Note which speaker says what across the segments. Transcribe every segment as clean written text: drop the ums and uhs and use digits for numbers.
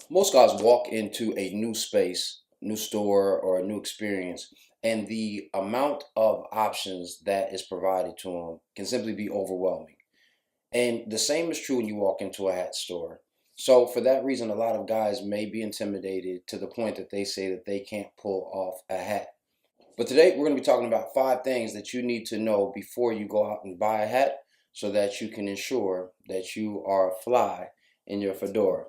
Speaker 1: Most guys walk into a new space, new store, or a new experience, and the amount of options that is provided to them can simply be overwhelming. And the same is true when you walk into a hat store. So, for that reason, a lot of guys may be intimidated to the point that they say that they can't pull off a hat. But today, we're going to be talking about 5 things that you need to know before you go out and buy a hat so that you can ensure that you are fly in your fedora.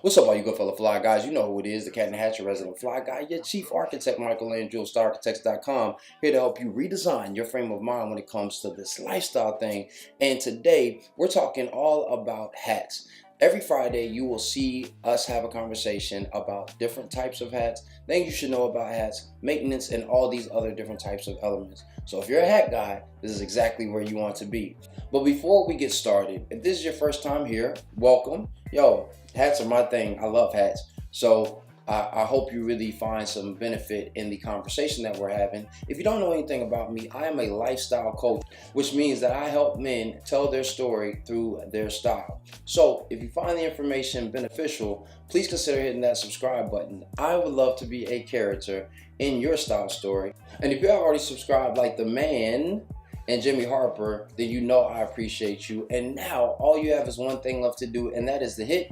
Speaker 1: What's up, all you good fellow fly guys? You know who it is, the Cat in the Hat, your resident fly guy, your chief architect, Michael Andrew, StarArchitects.com, here to help you redesign your frame of mind when it comes to this lifestyle thing. And today, we're talking all about hats. Every Friday, you will see us have a conversation about different types of hats, things you should know about hats, maintenance, and all these other different types of elements. So if you're a hat guy, this is exactly where you want to be. But before we get started, if this is your first time here, welcome. Yo, hats are my thing. I love hats. So I hope you really find some benefit in the conversation that we're having. If you don't know anything about me, I am a lifestyle coach, which means that I help men tell their story through their style. So if you find the information beneficial, please consider hitting that subscribe button. I would love to be a character in your style story. And if you have already subscribed like the man and Jimmy Harper, then you know I appreciate you. And now all you have is one thing left to do, and that is to hit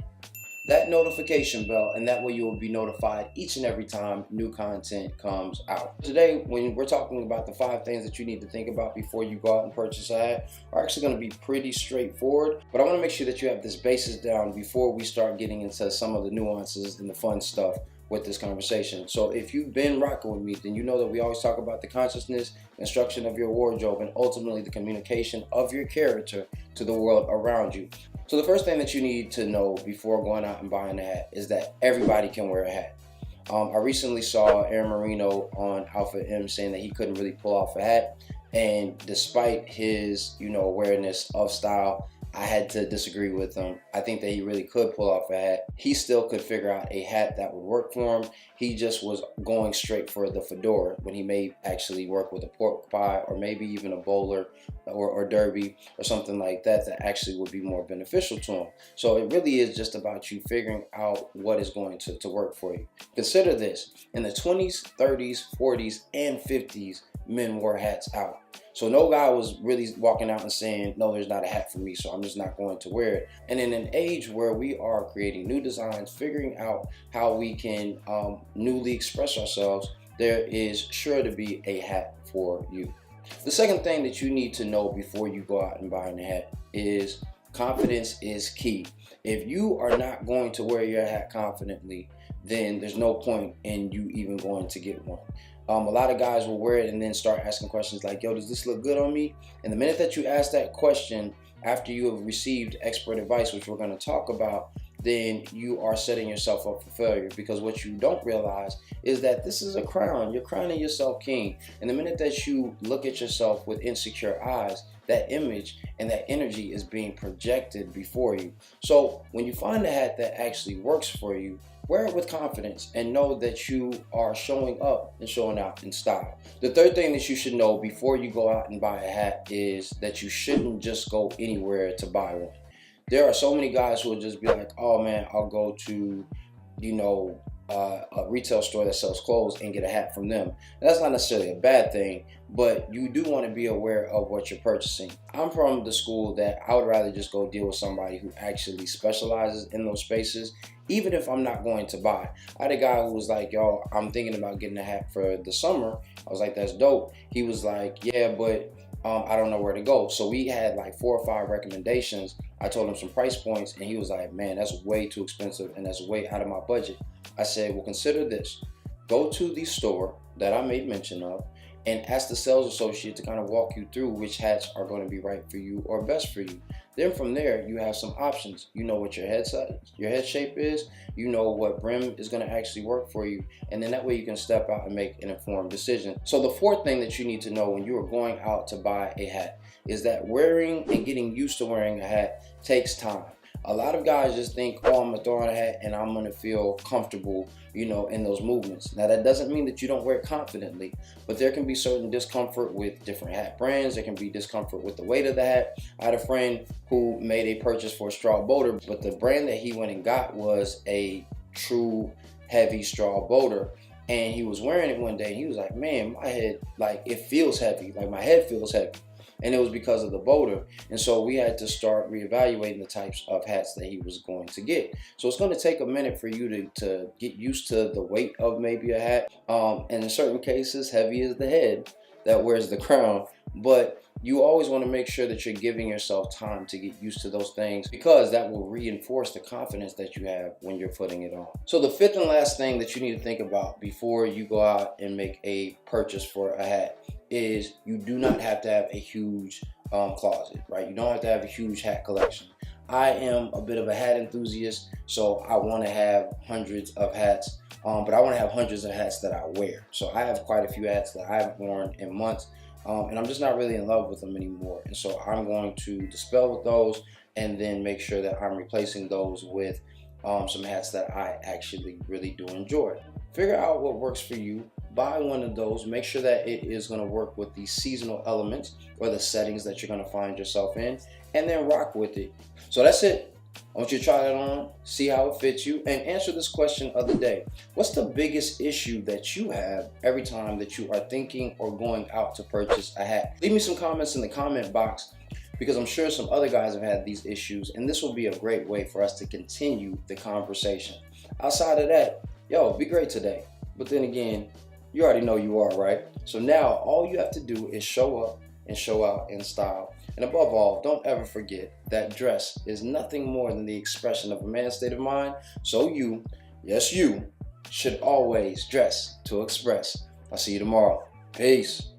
Speaker 1: that notification bell, and that way you will be notified each and every time new content comes out. Today, when we're talking about the 5 things that you need to think about before you go out and purchase a hat, are actually going to be pretty straightforward, but I want to make sure that you have this basis down before we start getting into some of the nuances and the fun stuff with this conversation. So if you've been rocking with me, then you know that we always talk about the consciousness, construction of your wardrobe, and ultimately the communication of your character to the world around you. So the first thing that you need to know before going out and buying a hat is that everybody can wear a hat. I recently saw Aaron Marino on Alpha M saying that he couldn't really pull off a hat, and despite his, awareness of style, I had to disagree with him. I think that he really could pull off a hat. He still could figure out a hat that would work for him. He just was going straight for the fedora when he may actually work with a pork pie or maybe even a bowler or derby or something like that that actually would be more beneficial to him. So it really is just about you figuring out what is going to work for you. Consider this: in the 20s, 30s, 40s, and 50s, men wore hats out. So no guy was really walking out and saying, no, there's not a hat for me, so I'm just not going to wear it. And in an age where we are creating new designs, figuring out how we can newly express ourselves, there is sure to be a hat for you. The second thing that you need to know before you go out and buy a hat is confidence is key. If you are not going to wear your hat confidently, then there's no point in you even going to get one. A lot of guys will wear it and then start asking questions like, yo, does this look good on me? And the minute that you ask that question after you have received expert advice, which we're going to talk about, then you are setting yourself up for failure, because what you don't realize is that this is a crown. You're crowning yourself king. And the minute that you look at yourself with insecure eyes, that image and that energy is being projected before you. So when you find a hat that actually works for you, wear it with confidence and know that you are showing up and showing out in style. The third thing that you should know before you go out and buy a hat is that you shouldn't just go anywhere to buy one. There are so many guys who will just be like, oh man, I'll go to, a retail store that sells clothes and get a hat from them. And that's not necessarily a bad thing, but you do want to be aware of what you're purchasing. I'm from the school that I would rather just go deal with somebody who actually specializes in those spaces, even if I'm not going to buy. I had a guy who was like, yo, I'm thinking about getting a hat for the summer. I was like, that's dope. He was like, yeah, but I don't know where to go. So we had like 4 or 5 recommendations. I told him some price points and he was like, man, that's way too expensive and that's way out of my budget. I said, well, consider this. Go to the store that I made mention of and ask the sales associate to kind of walk you through which hats are going to be right for you or best for you. Then from there, you have some options. You know what your head size, your head shape is. You know what brim is going to actually work for you. And then that way you can step out and make an informed decision. So the fourth thing that you need to know when you are going out to buy a hat is that wearing and getting used to wearing a hat takes time. A lot of guys just think, oh, I'm gonna throw on a hat and I'm gonna feel comfortable, in those movements. Now that doesn't mean that you don't wear it confidently, but there can be certain discomfort with different hat brands. There can be discomfort with the weight of the hat. I had a friend who made a purchase for a straw boater, but the brand that he went and got was a true heavy straw boater. And he was wearing it one day and he was like, man, my head, like, it feels heavy, like my head feels heavy. And it was because of the boater. And so we had to start reevaluating the types of hats that he was going to get. So it's going to take a minute for you to get used to the weight of maybe a hat. And in certain cases, heavy is the head that wears the crown. But you always want to make sure that you're giving yourself time to get used to those things, because that will reinforce the confidence that you have when you're putting it on. So the fifth and last thing that you need to think about before you go out and make a purchase for a hat is you do not have to have a huge closet, right? You don't have to have a huge hat collection. I am a bit of a hat enthusiast, so I want to have hundreds of hats, but I want to have hundreds of hats that I wear. So I have quite a few hats that I haven't worn in months, and I'm just not really in love with them anymore. And so I'm going to dispel with those and then make sure that I'm replacing those with some hats that I actually really do enjoy. Figure out what works for you. Buy one of those. Make sure that it is going to work with the seasonal elements or the settings that you're going to find yourself in, and then rock with it. So that's it. I want you to try that on, see how it fits you, and answer this question of the day. What's the biggest issue that you have every time that you are thinking or going out to purchase a hat? Leave me some comments in the comment box, because I'm sure some other guys have had these issues, and this will be a great way for us to continue the conversation. Outside of that, yo, be great today. But then again, you already know you are, right? So now all you have to do is show up and show out in style. And above all, don't ever forget that dress is nothing more than the expression of a man's state of mind. So you, yes you, should always dress to express. I'll see you tomorrow. Peace.